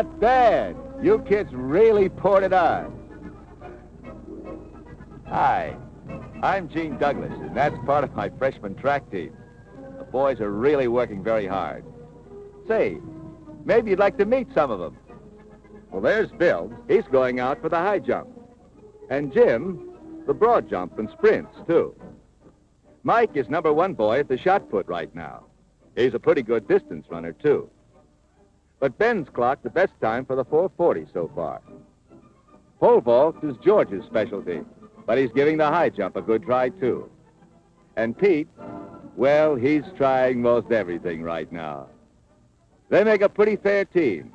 Not bad. You kids really poured it on. Hi, I'm Gene Douglas, and that's part of my freshman track team. The boys are really working very hard. Say, maybe you'd like to meet some of them. Well, there's Bill. He's going out for the high jump. And Jim, the broad jump and sprints, too. Mike is #1 boy at the shot put right now. He's a pretty good distance runner, too. But Ben's clocked the best time for the 440 so far. Pole vault is George's specialty, but he's giving the high jump a good try, too. And Pete, well, he's trying most everything right now. They make a pretty fair team.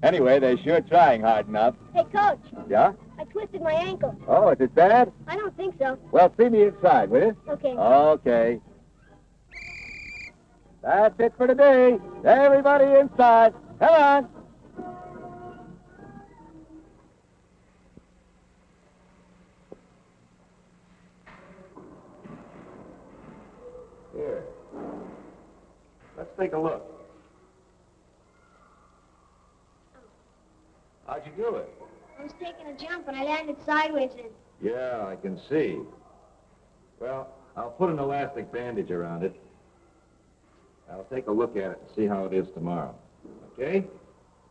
Anyway, they're sure trying hard enough. Hey, Coach. Yeah? I twisted my ankle. Oh, is it bad? I don't think so. Well, see me inside, will you? Okay. Okay. That's it for today. Everybody inside. Come on. Here. Let's take a look. How'd you do it? I was taking a jump and I landed sideways in. Yeah, I can see. Well, I'll put an elastic bandage around it. I'll take a look at it and see how it is tomorrow. Okay?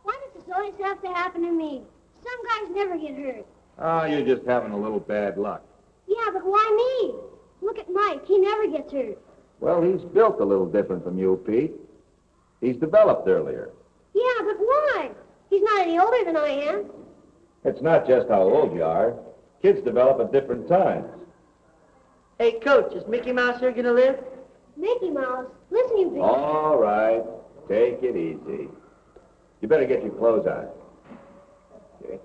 Why does this always have to happen to me? Some guys never get hurt. Oh, you're just having a little bad luck. Yeah, but why me? Look at Mike. He never gets hurt. Well, he's built a little different from you, Pete. He's developed earlier. Yeah, but why? He's not any older than I am. It's not just how old you are. Kids develop at different times. Hey, Coach, is Mickey Mouse here going to live? Mickey Mouse. Listen, you big... All right. Take it easy. You better get your clothes on. Okay.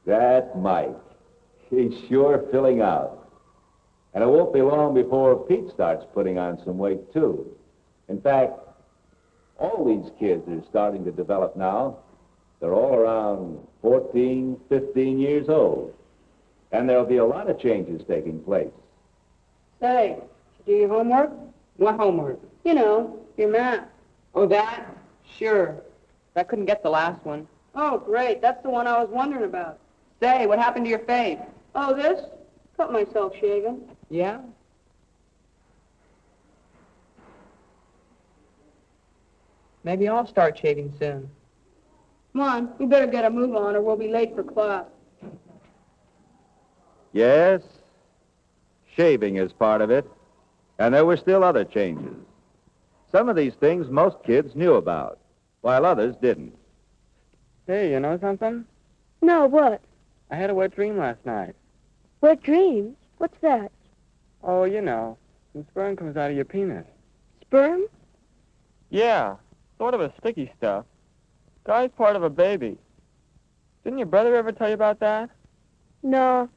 That's Mike. He's sure filling out. And it won't be long before Pete starts putting on some weight, too. In fact, all these kids are starting to develop now. They're all around 14, 15 years old. And there'll be a lot of changes taking place. Say, did you do your homework? What homework? You know, your math. Oh, that? Sure. I couldn't get the last one. Oh, great. That's the one I was wondering about. Say, what happened to your face? Oh, this? Cut myself shaving. Yeah? Maybe I'll start shaving soon. Come on, we better get a move on or we'll be late for class. Yes, shaving is part of it. And there were still other changes. Some of these things most kids knew about, while others didn't. Hey, you know something? No, what? I had a wet dream last night. Wet dreams? What's that? Oh, you know, some sperm comes out of your penis. Sperm? Yeah, sort of a sticky stuff. Guy's part of a baby. Didn't your brother ever tell you about that? No.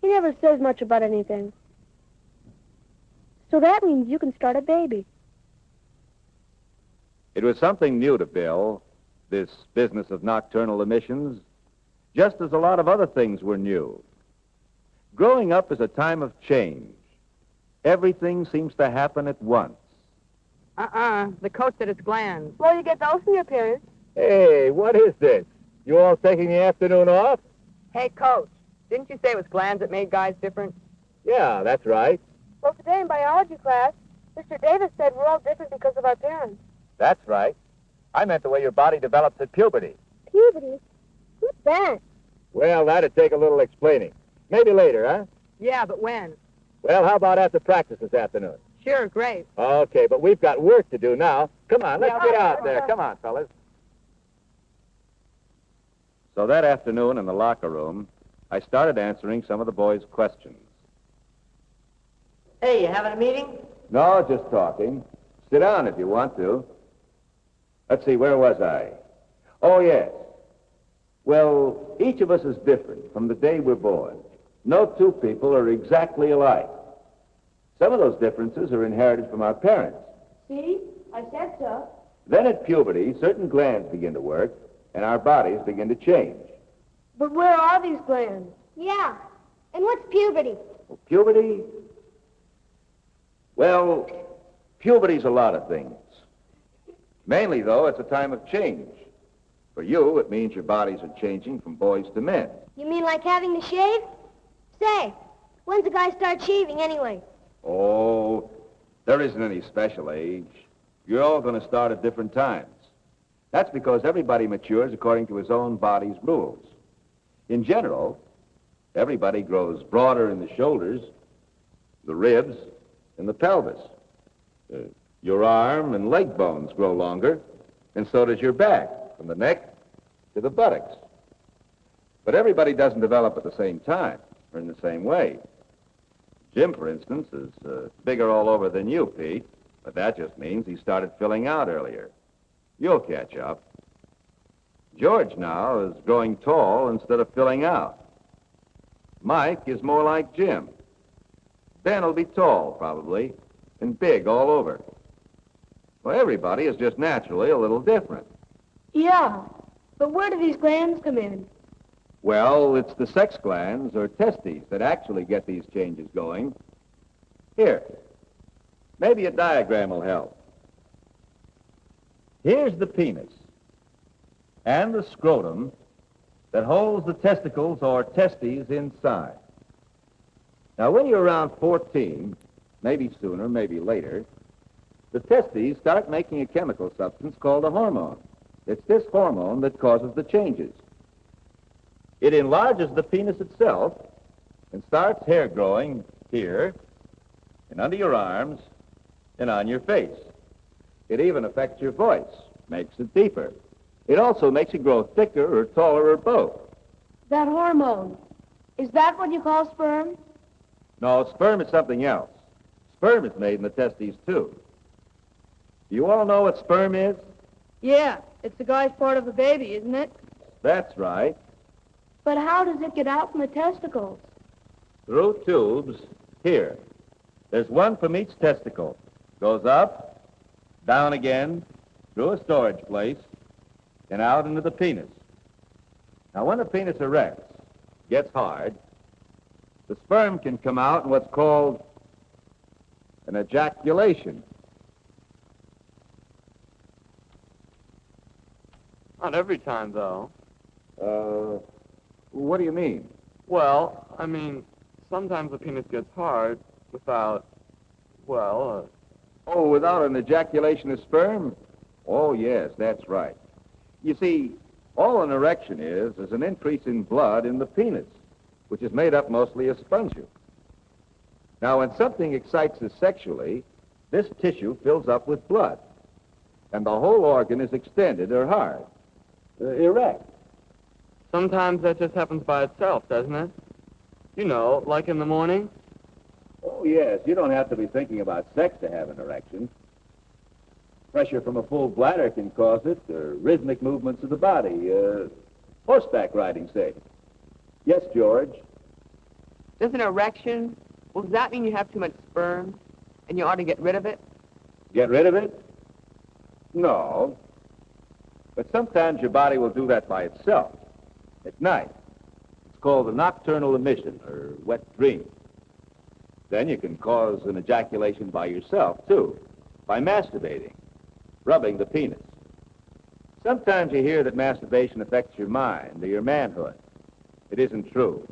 He never says much about anything. So that means you can start a baby. It was something new to Bill, this business of nocturnal emissions, just as a lot of other things were new. Growing up is a time of change. Everything seems to happen at once. The coach said it's glands. Well, you get those from your parents. Hey, what is this? You all taking the afternoon off? Hey, Coach, didn't you say it was glands that made guys different? Yeah, that's right. Well, today in biology class, Mr. Davis said we're all different because of our parents. That's right. I meant the way your body develops at puberty. Puberty? What's that? Well, that'd take a little explaining. Maybe later, huh? Yeah, but when? Well, how about after practice this afternoon? Sure, great. Okay, but we've got work to do now. Come on, let's get out there. Come on, fellas. So that afternoon in the locker room, I started answering some of the boys' questions. Hey, you having a meeting? No, just talking. Sit down if you want to. Let's see, where was I? Oh, yes. Well, each of us is different from the day we're born. No two people are exactly alike. Some of those differences are inherited from our parents. See? I said so. Then at puberty, certain glands begin to work, and our bodies begin to change. But where are these glands? Yeah. And what's puberty? Puberty? Well, Puberty's a lot of things. Mainly, though, it's a time of change. For you, it means your bodies are changing from boys to men. You mean like having to shave? Say, when's a guy start shaving anyway? Oh, there isn't any special age. You're all going to start at different times. That's because everybody matures according to his own body's rules. In general, everybody grows broader in the shoulders, the ribs, and the pelvis. Your arm and leg bones grow longer, and so does your back, from the neck to the buttocks. But everybody doesn't develop at the same time or in the same way. Jim, for instance, is bigger all over than you, Pete, but that just means he started filling out earlier. You'll catch up. George now is growing tall instead of filling out. Mike is more like Jim. Ben will be tall, probably, and big all over. Well, everybody is just naturally a little different. Yeah, but where do these glands come in? Well, it's the sex glands, or testes, that actually get these changes going. Here, maybe a diagram will help. Here's the penis and the scrotum that holds the testicles, or testes, inside. Now, when you're around 14, maybe sooner, maybe later, the testes start making a chemical substance called a hormone. It's this hormone that causes the changes. It enlarges the penis itself and starts hair growing here and under your arms and on your face. It even affects your voice, makes it deeper. It also makes you grow thicker or taller or both. That hormone, is that what you call sperm? No, sperm is something else. Sperm is made in the testes, too. Do you all know what sperm is? Yeah, it's the guy's part of the baby, isn't it? That's right. But how does it get out from the testicles? Through tubes here. There's one from each testicle. Goes up, down again, through a storage place, and out into the penis. Now, when the penis erects, gets hard, the sperm can come out in what's called an ejaculation. Not every time, though. What do you mean? Well, I mean, sometimes the penis gets hard without, Oh, without an ejaculation of sperm? Oh, yes, that's right. You see, all an erection is an increase in blood in the penis, which is made up mostly of spongia. Now, when something excites us sexually, this tissue fills up with blood, and the whole organ is extended or hard, erect. sometimes that just happens by itself, doesn't it? You know, like in the morning. Oh, yes, you don't have to be thinking about sex to have an erection. Pressure from a full bladder can cause it, or rhythmic movements of the body, horseback riding, say. Yes, George? Does an erection, well, does that mean you have too much sperm and you ought to get rid of it? Get rid of it? No. But sometimes your body will do that by itself, at night. It's called a nocturnal emission, or wet dream. Then you can cause an ejaculation by yourself, too, by masturbating, rubbing the penis. Sometimes you hear that masturbation affects your mind or your manhood. It isn't true.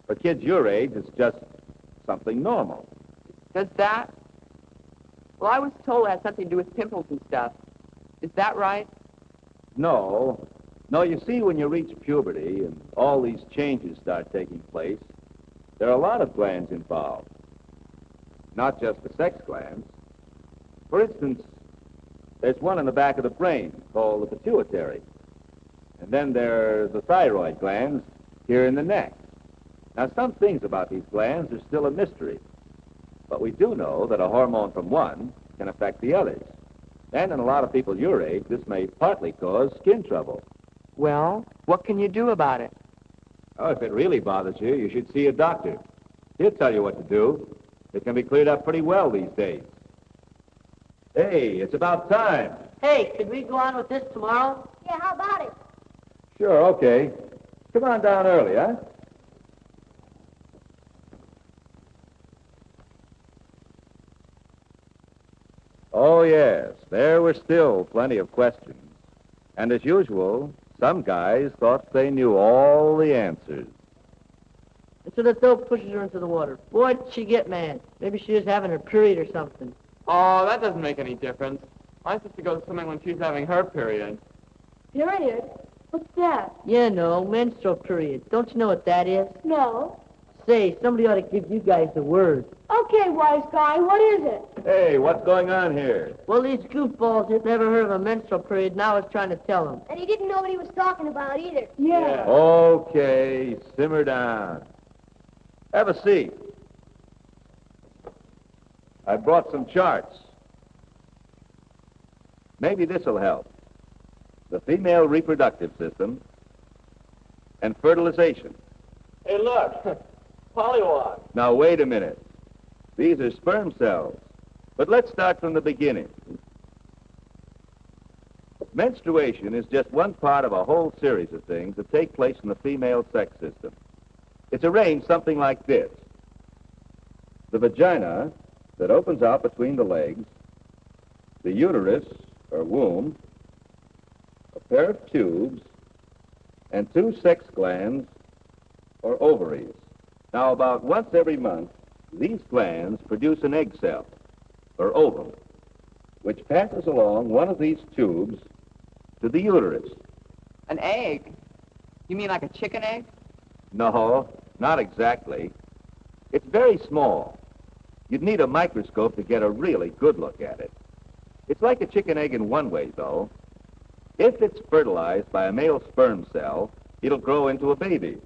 For kids your age, it's just something normal. Does that? Well, I was told it had something to do with pimples and stuff. Is that right? No. No, you see, when you reach puberty and all these changes start taking place, there are a lot of glands involved. Not just the sex glands. For instance, there's one in the back of the brain called the pituitary. And then there are the thyroid glands here in the neck. Now, some things about these glands are still a mystery. But we do know that a hormone from one can affect the others. And in a lot of people your age, this may partly cause skin trouble. Well, what can you do about it? Oh, if it really bothers you, you should see a doctor. He'll tell you what to do. It can be cleared up pretty well these days. Hey, it's about time. Hey, could we go on with this tomorrow? Yeah, how about it? Sure, okay. Come on down early, huh? Oh, yes, there were still plenty of questions. And as usual, some guys thought they knew all the answers. And so the dope pushes her into the water. Boy, did she get mad. Maybe she was having her period or something. Oh, that doesn't make any difference. My sister goes swimming when she's having her period. Period? What's that? Yeah, no, menstrual period. Don't you know what that is? No. Say, somebody ought to give you guys the word. Okay, wise guy, what is it? Hey, what's going on here? Well, these goofballs who've never heard of a menstrual period now is trying to tell them. And he didn't know what he was talking about either. Yeah. Okay, simmer down. Have a seat. I brought some charts. Maybe this'll help. The female reproductive system and fertilization. Hey, look. Pollywog. Now, wait a minute. These are sperm cells. But let's start from the beginning. Menstruation is just one part of a whole series of things that take place in the female sex system. It's arranged something like this. The vagina that opens out between the legs, the uterus, or womb, a pair of tubes, and 2 sex glands, or ovaries. Now, about once every month, these glands produce an egg cell, or ovum, which passes along one of these tubes to the uterus. An egg? You mean like a chicken egg? No, not exactly. It's very small. You'd need a microscope to get a really good look at it. It's like a chicken egg in one way, though. If it's fertilized by a male sperm cell, it'll grow into a baby.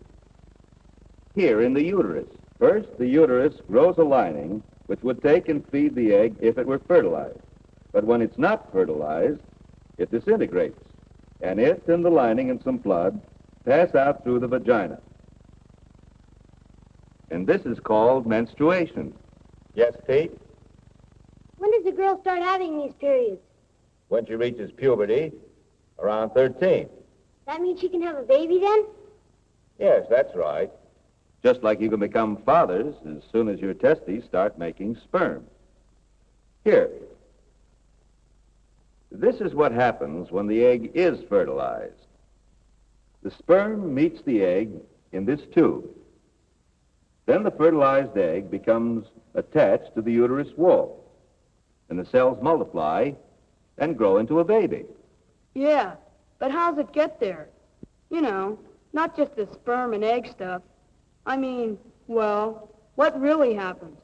Here in the uterus. First, the uterus grows a lining which would take and feed the egg if it were fertilized. But when it's not fertilized, it disintegrates, and it and the lining and some blood pass out through the vagina. And this is called menstruation. Yes, Pete? When does the girl start having these periods? When she reaches puberty, around 13. That means she can have a baby then? Yes, that's right. Just like you can become fathers as soon as your testes start making sperm. Here. This is what happens when the egg is fertilized. The sperm meets the egg in this tube. Then the fertilized egg becomes attached to the uterus wall, and the cells multiply and grow into a baby. Yeah, but how's it get there? You know, not just the sperm and egg stuff. I mean, well, what really happens?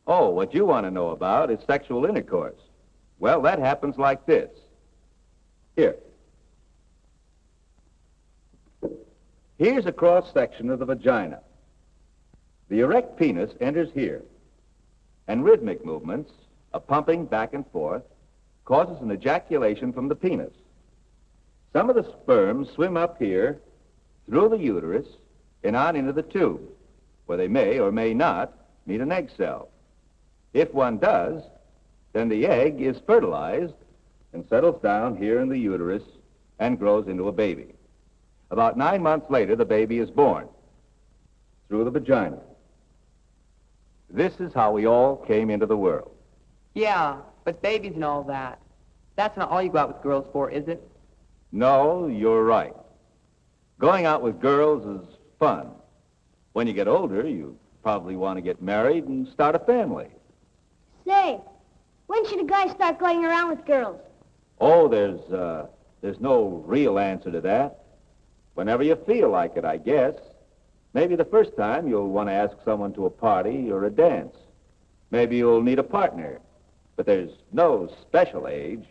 Oh, what you want to know about is sexual intercourse. Well, that happens like this. Here. Here's a cross-section of the vagina. The erect penis enters here, and rhythmic movements, a pumping back and forth, causes an ejaculation from the penis. Some of the sperm swim up here, through the uterus, and on into the tube, where they may or may not meet an egg cell. If one does, then the egg is fertilized and settles down here in the uterus and grows into a baby. About 9 months later, the baby is born through the vagina. This is how we all came into the world. Yeah, but babies and all that. That's not all you go out with girls for, is it? No, you're right. Going out with girls is fun. When you get older, you probably want to get married and start a family. Say, when should a guy start going around with girls? Oh, there's no real answer to that. Whenever you feel like it, I guess. Maybe the first time you'll want to ask someone to a party or a dance. Maybe you'll need a partner. But there's no special age.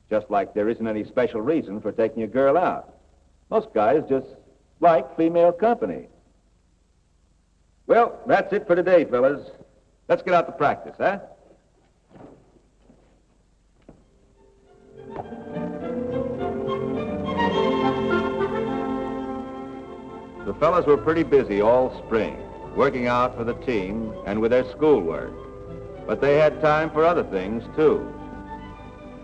Just like there isn't any special reason for taking a girl out. Most guys just like female company. Well, that's it for today, fellas. Let's get out to practice, huh? The fellas were pretty busy all spring, working out for the team and with their schoolwork. But they had time for other things, too.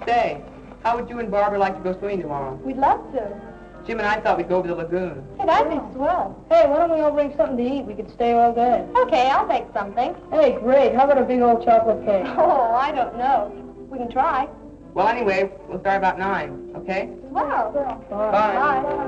Say, how would you and Barbara like to go swimming tomorrow? We'd love to. Jim and I thought we'd go over the lagoon. Hey, that'd be swell. Hey, why don't we all bring something to eat? We could stay all day. Okay, I'll make something. Hey, great. How about a big old chocolate cake? Oh, I don't know. We can try. Well, anyway, we'll start about 9, okay? Wow. Bye.